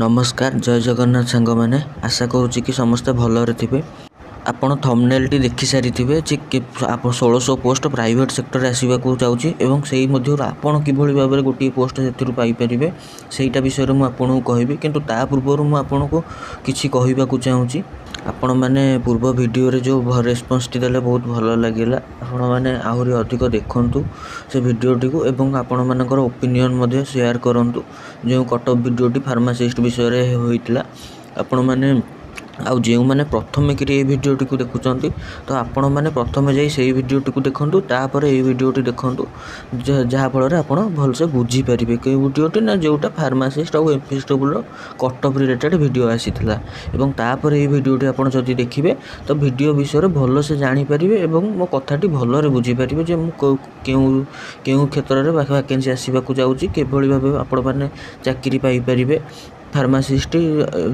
नमस्कार जय जगन्नाथ सांग मैंने आशा करुच्ची कि समस्ते भलरे थे। आपण थंबनेल टी देखि सारी थे आप 1600 पोस्ट प्राइवेट सेक्टर आसवाक जाऊँगी और से आपण कि भाव में गोटे पोस्ट से पाइपर सेटा विषय में आपको कहबी किंतु ता पूर्व मुझे को किसी कहवाक चाहूँगी। आपण मैंने पूर्व वीडियो रे जो रेस्पॉन्स टी देले बहुत भल लगे आपण मैंने आहरी अधिक देखु से वीडियोटी को एवं आपण मानकर ओपिनियन शेयर करूँ जो कटअप वीडियोटी फार्मासिस्ट विषय होता आपण मैंने आउ जो मैंने प्रथम कि वीडियोटी को देखुं तो आपण मैंने प्रथम जाई वीडियोटी को देखूँ तापर ये वीडियोटी देखूँ जहाँफल आप भलसे बुझीपारे कि वीडियोटी ना जोटा फार्मासिस्ट और एमपीएसडब्ल्यू कटअप रिलेटेड वीडियो आसीथिला एवं तापर ये वीडियोटी आप जदि देखिए तो वीडियो विषय भल से जानीपारे और मो कथाटी भलरे बुझीपारे जे क्यों क्षेत्र में वैकेंसी आसवाक जाऊँगी किभली भाव आपण मैंने चाकरी पाइपर फार्मासिस्ट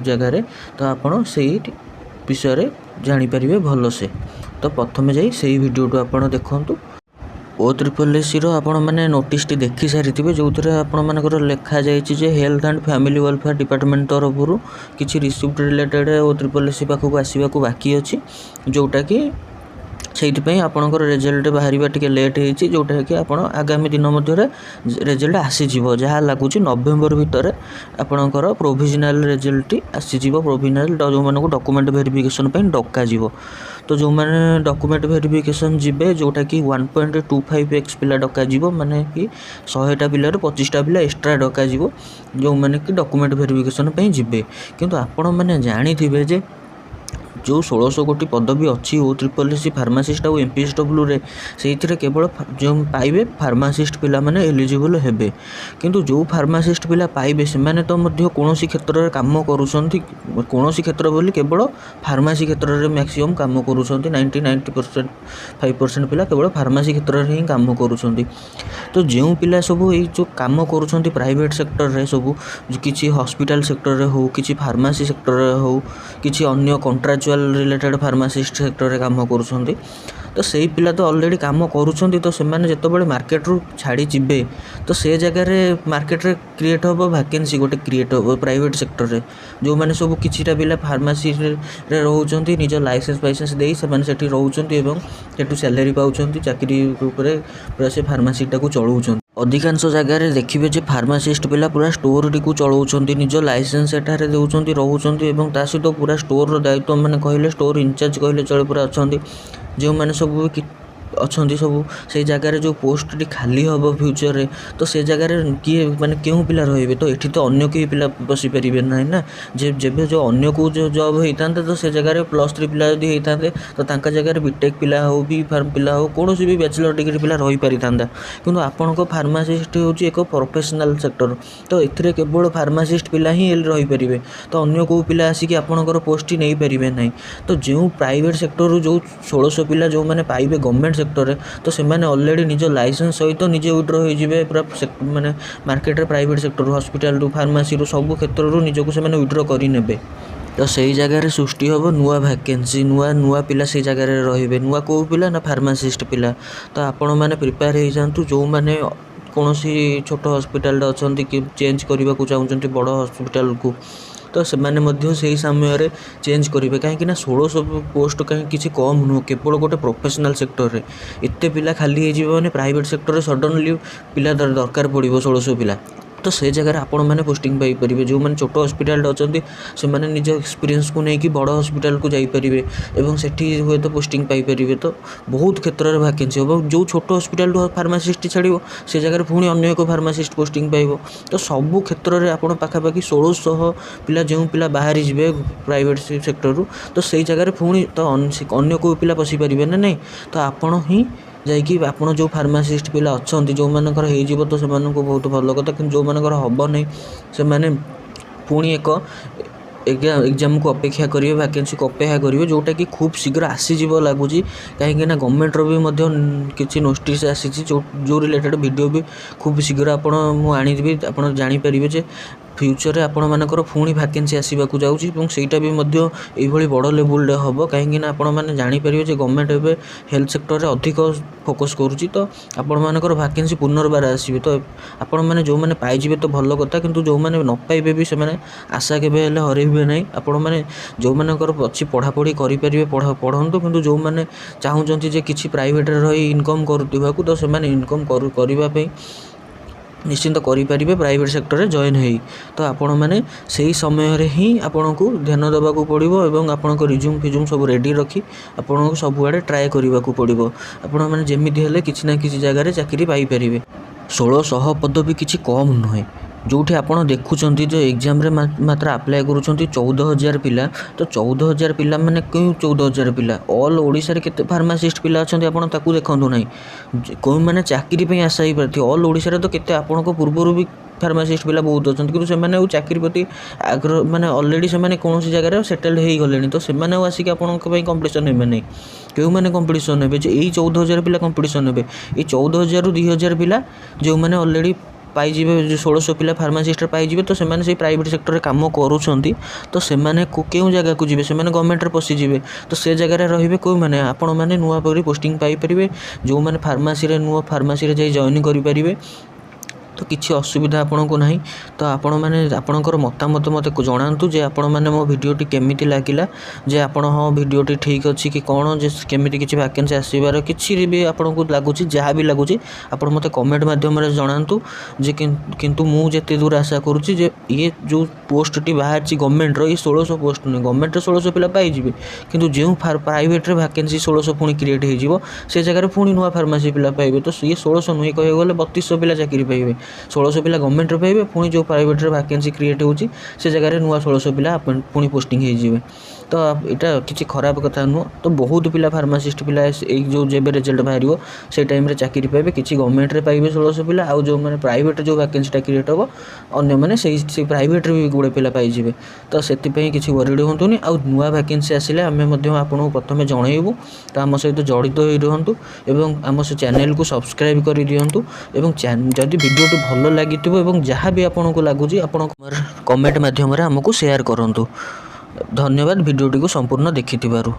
जगार तो आपड़ से विषय जानीपारे भल से। तो प्रथम जाई वीडियो आप देखूँ OSSC आपण मैंने नोटिस टी देखी सारी थे जो आपर लिखा जाए health and family welfare department तरफ किसी रिसिप्ट रिलेटेड OSSC पाखक आसवाक बाकी अच्छी जोटा कि से आपणकर रिजल्ट बाहर टे लेट हो जोटा कि आप आगामी दिन मध्य रिजल्ट आसीज जहाँ लगुच नवेम्बर भितर आपणकर प्रोविजनाल रिजल्ट आसीज प्रोविजनाल जो मानक डॉक्यूमेंट वेरिफिकेशन डका तो जो मैंने डॉक्यूमेंट वेरिफिकेशन जीवे जोटा कि 1.25x पिला डका माने कि 100टा पिलार 25टा पिला एक्स्ट्रा डका जो मैंने कि डॉक्यूमेंट वेरिफिकेशन जीवे किंतु आपण मैंने जानी जे जो 1600 कोटी पदवी अच्छी OSSC फार्मासिस्ट और एमपीएसडब्ल्यू रे से केवल जो पाइबे फार्मासिस्ट पिला माने एलिजिबल हेबे किंतु जो फार्मासिस्ट पिला पाइबे से माने तो मध्य कोनोसी क्षेत्र रे काम करूछंती कोनोसी क्षेत्र बोली केवल फार्मासी क्षेत्र रे मैक्सिमम काम करूछंती 90% 5% पिला केवल फार्मासी क्षेत्र रे ही काम करूछंती। तो जो पिला सब ये जो काम करूछंती प्राइवेट सेक्टर रे सब किसी हॉस्पिटल सेक्टर रे हो किसी फार्मासी सेक्टर रे हो किसी अन्य कॉन्ट्रैक्चुअल रिलेटेड फार्मासिस्ट सेक्टर रे काम करूछंती तो सही पिला तो ऑलरेडी काम करूछंती तो सेमाने जेतबेले मार्केट रू छाड़ी जिबे तो से जगह रे मार्केट रे क्रिएट होबो वैकेंसी गोटे क्रिएट होबो प्राइवेट सेक्टर रे जो माने सब किछिटा पिला फार्मासी रे रहउछंती निज लाइसेंस देई सेमाने सेठी रहउछंती एवं सेठू सैलरी पाउछंती चाकरी ऊपर पूरा से फार्मासीटा को चलाउछंती। अधिकांश जगह देखिए जे फार्मासिस्ट पिला पूरा स्टोर टी को चलाउछंती निज लाइसेंस एठारे देउछंती रहउछंती एवं ता सहित पूरा स्टोर रो दायित्व माने कहले स्टोर इंचार्ज कहले चले पूरा अछंती जो माने सब अच्छा सब से जगार जो पोस्ट टी खाली हम फ्यूचर रे तो से जगार किए माने क्यों पिला रही तो ये तो अन्य कई पिला बसी पारे ना जब जो अन्य को जो जॉब होता तो से जगार +3 पिला यदि होता तो तांका जगार बीटेक पिला हो बी फार्म पिला हो कौन भी बैचलर डिग्री पिला रही पारि था किंतु आपण फार्मासिस्ट हूँ एक प्रोफेशनल सेक्टर तो ये केवल फार्मासिस्ट पिला ही रही पारे तो अन्य को पिला आसिक आपणकर पोस्ट नहीं पारे ना। तो जो प्राइवेट सेक्टर जो 1600 पिला जो मैंने पाइबे गवर्नमेंट सेक्टर तो से मैंने ऑलरेडी निज लाइसेंस सहित निजे विड्रो हो पूरा माने मार्केट रे प्राइवेट सेक्टर हॉस्पिटल रू फार्मासी रू सब क्षेत्र रू निजको से मैंने विड्रो करी नेबे तो सही जगह सृष्टि हम नुआ वैकेंसी नुआ पिला से जगह रे नुआ को पिला ना फार्मासिस्ट पिला तो आपण मैंने प्रिपेयर हो जातु जो मैंने कौन छोट हॉस्पिटल अच्छा कि चेंज करने को चाहते बड़ हॉस्पिटल को तो से समय चेंज करेंगे कहीं 1600 पोस्ट कहीं किसी कम नुह केवल गोटे प्रोफेशनल सेक्टर रे एते पिला खाली हो प्राइवेट सेक्टर रे सडनली पिला दरकार पड़ो 1600 पिला तो से जगह आपण मैंने पोस्टिंग पाइपर जो मैंने छोट हॉस्पिटल अच्छा से मैंने निज एक्सपीरियंस को लेकिन बड़ हॉस्पिटल को जापरेंगे और सेठी हुए तो पोस्टिंग पाइपर तो बहुत क्षेत्र में वैकेंसी हम जो छोट हॉस्पिटल फार्मासिस्ट छाड़ो से जगह पुणी अन्य एक फार्मासिस्ट पोस्टिंग पाइब तो सबू क्षेत्र में आप पाखापाखि 1600 पिला जो पिला बाहरी जी प्राइवेट सेक्टर रू तो से जगह पुणी तो अन्य को पिला पशि पारे ना नहीं तो आपण ही जाकि आपड़ जो फार्मासिस्ट पिला अच्छा जो मानकर हो तो से बहुत भल कथा कि जो मानकर हम नहीं से मैंने पुणी एक एग्जाम को अपेक्षा करेंगे वैकेंसी को अपेक्षा करेंगे जोटा कि खूब शीघ्र आसीज लगुच कहीं गवर्नमेंट भी किसी नोटिस आसी जो रिलेटेड वीडियो भी खूब शीघ्र आपड़ी आप जापर जे फ्यूचर ଆପଣମାନଙ୍କର ପୁଣି ଭ୍ୟାକେନ୍ସି ଆସିବାକୁ ଯାଉଛି ଏବଂ ସେଇଟା ବି ମଧ୍ୟ ଏଇଭଳି ବଡ଼ ଲେବୁଲରେ ହେବ କାହିଁକିନା ଆପଣମାନେ ଜାଣିପାରିବେ ଯେ ଗଭର୍ଣ୍ଣମେଣ୍ଟ ଏବେ ହେଲ୍ଥ ସେକ୍ଟରରେ ଅଧିକ ଫୋକସ୍ କରୁଛି ତ ଆପଣମାନଙ୍କର ଭ୍ୟାକେନ୍ସି ପୁନର୍ବାର ଆସିବେ ତ ଆପଣମାନେ ଯେଉଁମାନେ ପାଇଯିବେ ତ ଭଲ କଥା କିନ୍ତୁ ଯେଉଁମାନେ ନ ପାଇବେ ବି ସେମାନେ ଆଶା କେବେ ହେଲେ ହରେଇବେ ନାହିଁ ଆପଣମାନେ ଯେଉଁମାନଙ୍କର ଅଛି ପଢ଼ାପଢ଼ି କରିପାରିବେ ପଢ଼ନ୍ତୁ କିନ୍ତୁ ଯେଉଁମାନେ ଚାହୁଁଛନ୍ତି ଯେ କିଛି ପ୍ରାଇଭେଟରେ ରହି ଇନକମ୍ କରୁଥିବାକୁ ତ ସେମାନେ ଇନକମ୍ କରିବା ପାଇଁ ନିଶ୍ଚିନ୍ତ କରିପାରିବେ ପ୍ରାଇଭେଟ୍ ସେକ୍ଟରରେ ଜଏନ୍ ହେଇ ତ ଆପଣମାନେ ସେହି ସମୟରେ ହିଁ ଆପଣଙ୍କୁ ଧ୍ୟାନ ଦେବାକୁ ପଡ଼ିବ ଏବଂ ଆପଣଙ୍କ ରିଜ୍ୟୁମ୍ ସବୁ ରେଡ଼ି ରଖି ଆପଣଙ୍କୁ ସବୁଆଡ଼େ ଟ୍ରାଏ କରିବାକୁ ପଡ଼ିବ ଆପଣମାନେ ଯେମିତି ହେଲେ କିଛି ନା କିଛି ଜାଗାରେ ଚାକିରି ପାଇପାରିବେ 1600 ପଦବୀ କିଛି କମ୍ ନୁହେଁ ଯେଉଁଠି ଆପଣ ଦେଖୁଛନ୍ତି ଯେ ଏକ୍ଜାମ୍ରେ ମାତ୍ର ଆପ୍ଲାଏ କରୁଛନ୍ତି 14,000 ପିଲା ତ 14,000 ପିଲାମାନେ କେଉଁ 14,000 ପିଲା ଅଲ୍ ଓଡ଼ିଶାରେ କେତେ ଫାର୍ମାସିଷ୍ଟ ପିଲା ଅଛନ୍ତି ଆପଣ ତାକୁ ଦେଖନ୍ତୁ ନାହିଁ କେଉଁମାନେ ଚାକିରି ପାଇଁ ଆଶା ହେଇପାରୁଥିବେ ଅଲ୍ ଓଡ଼ିଶାରେ ତ କେତେ ଆପଣଙ୍କ ପୂର୍ବରୁ ବି ଫାର୍ମାସିଷ୍ଟ ପିଲା ବହୁତ ଅଛନ୍ତି କିନ୍ତୁ ସେମାନେ ଆଉ ଚାକିରି ପ୍ରତି ଆଗ୍ରହ ମାନେ ଅଲରେଡ଼ି ସେମାନେ କୌଣସି ଜାଗାରେ ସେଟେଲ୍ଡ ହେଇଗଲେଣି ତ ସେମାନେ ଆଉ ଆସିକି ଆପଣଙ୍କ ପାଇଁ କମ୍ପିଟିସନ୍ ନେବେ ନାହିଁ କେଉଁମାନେ କମ୍ପିଟିସନ୍ ନେବେ ଯେ ଏଇ 14,000 ପିଲା କମ୍ପିଟିସନ୍ ନେବେ ଏଇ 14,000ରୁ 2,000 ପିଲା ଯେଉଁମାନେ ଅଲରେଡ଼ି ପାଇଯିବେ 1600 ପିଲା ଫାର୍ମାସିଷ୍ଟରେ ପାଇଯିବେ ତ ସେମାନେ ସେଇ ପ୍ରାଇଭେଟ୍ ସେକ୍ଟରରେ କାମ କରୁଛନ୍ତି ତ ସେମାନେ କେଉଁ ଜାଗାକୁ ଯିବେ ସେମାନେ ଗଭର୍ଣ୍ଣମେଣ୍ଟରେ ପଶିଯିବେ ତ ସେ ଜାଗାରେ ରହିବେ କେଉଁମାନେ ଆପଣମାନେ ନୂଆ କରି ପୋଷ୍ଟିଂ ପାଇପାରିବେ ଯେଉଁମାନେ ଫାର୍ମାସିରେ ଯାଇ ଜଏନ୍ କରିପାରିବେ ତ କିଛି ଅସୁବିଧା ଆପଣଙ୍କୁ ନାହିଁ ତ ଆପଣମାନେ ଆପଣଙ୍କର ମତାମତ ମୋତେ ଜଣାନ୍ତୁ ଯେ ଆପଣମାନେ ମୋ ଭିଡ଼ିଓଟି କେମିତି ଲାଗିଲା ଯେ ଆପଣ ହଁ ଭିଡ଼ିଓଟି ଠିକ୍ ଅଛି କି କ'ଣ ଯେ କେମିତି କିଛି ଭ୍ୟାକେନ୍ସି ଆସିବାର କିଛି ବି ଆପଣଙ୍କୁ ଲାଗୁଛି ଯାହା ବି ଲାଗୁଛି ଆପଣ ମୋତେ କମେଣ୍ଟ ମାଧ୍ୟମରେ ଜଣାନ୍ତୁ ଯେ କିନ୍ତୁ ମୁଁ ଯେତେ ଦୂର ଆଶା କରୁଛି ଯେ ଇଏ ଯେଉଁ ପୋଷ୍ଟଟି ବାହାରିଛି ଗଭର୍ଣ୍ଣମେଣ୍ଟର ଇଏ 1600 ପୋଷ୍ଟ ନୁହେଁ ଗଭର୍ଣ୍ଣମେଣ୍ଟରେ 1600 ପିଲା ପାଇଯିବେ କିନ୍ତୁ ଯେଉଁ ପ୍ରାଇଭେଟରେ ଭ୍ୟାକେନ୍ସି 1600 ପୁଣି କ୍ରିଏଟ୍ ହେଇଯିବ ସେ ଜାଗାରେ ପୁଣି ନୂଆ ଫାର୍ମାସି ପିଲା ପାଇବେ ତ ଇଏ 1600 ନୁହେଁ କହିବାକୁ ଗଲେ 3200 ପିଲା ଚାକିରି ପାଇବେ 1600 ପିଲା ଗଭର୍ଣ୍ଣମେଣ୍ଟରେ ପାଇବେ ପୁଣି ଯେଉଁ ପ୍ରାଇଭେଟରେ ଭ୍ୟାକେନ୍ସି କ୍ରିଏଟ୍ ହେଉଛି ସେ ଜାଗାରେ ନୂଆ 1600 ପିଲା ପୁଣି ପୋଷ୍ଟିଂ ହେଇଯିବେ ତ ଏଇଟା କିଛି ଖରାପ କଥା ନୁହଁ ତ ବହୁତ ପିଲା ଫାର୍ମାସିଷ୍ଟ ପିଲା ଏଇ ଯେଉଁ ଯେବେ ରେଜଲ୍ଟ ବାହାରିବ ସେଇ ଟାଇମ୍ରେ ଚାକିରି ପାଇବେ କିଛି ଗଭର୍ଣ୍ଣମେଣ୍ଟରେ ପାଇବେ 1600 ପିଲା ଆଉ ଯେଉଁମାନେ ପ୍ରାଇଭେଟରେ ଯେଉଁ ଭ୍ୟାକେନ୍ସିଟା କ୍ରିଏଟ୍ ହେବ ଅନ୍ୟମାନେ ସେଇ ପ୍ରାଇଭେଟରେ ବି ଗୁଡ଼େ ପିଲା ପାଇଯିବେ ତ ସେଥିପାଇଁ କିଛି ୱରିଡ୍ ହୁଅନ୍ତୁନି ଆଉ ନୂଆ ଭ୍ୟାକେନ୍ସି ଆସିଲେ ଆମେ ମଧ୍ୟ ଆପଣଙ୍କୁ ପ୍ରଥମେ ଜଣାଇବୁ ତ ଆମ ସହିତ ଜଡ଼ିତ ହୋଇ ରୁହନ୍ତୁ ଏବଂ ଆମ ସେ ଚ୍ୟାନେଲକୁ ସବସ୍କ୍ରାଇବ୍ କରିଦିଅନ୍ତୁ ଏବଂ ଯଦି ଭିଡ଼ିଓଟି ଭଲ ଲାଗିଥିବ ଏବଂ ଯାହା ବି ଆପଣଙ୍କୁ ଲାଗୁଛି ଆପଣ କମେଣ୍ଟ ମାଧ୍ୟମରେ ଆମକୁ ସେୟାର କରନ୍ତୁ ଧନ୍ୟବାଦ ଭିଡ଼ିଓଟିକୁ ସମ୍ପୂର୍ଣ୍ଣ ଦେଖିଥିବାରୁ।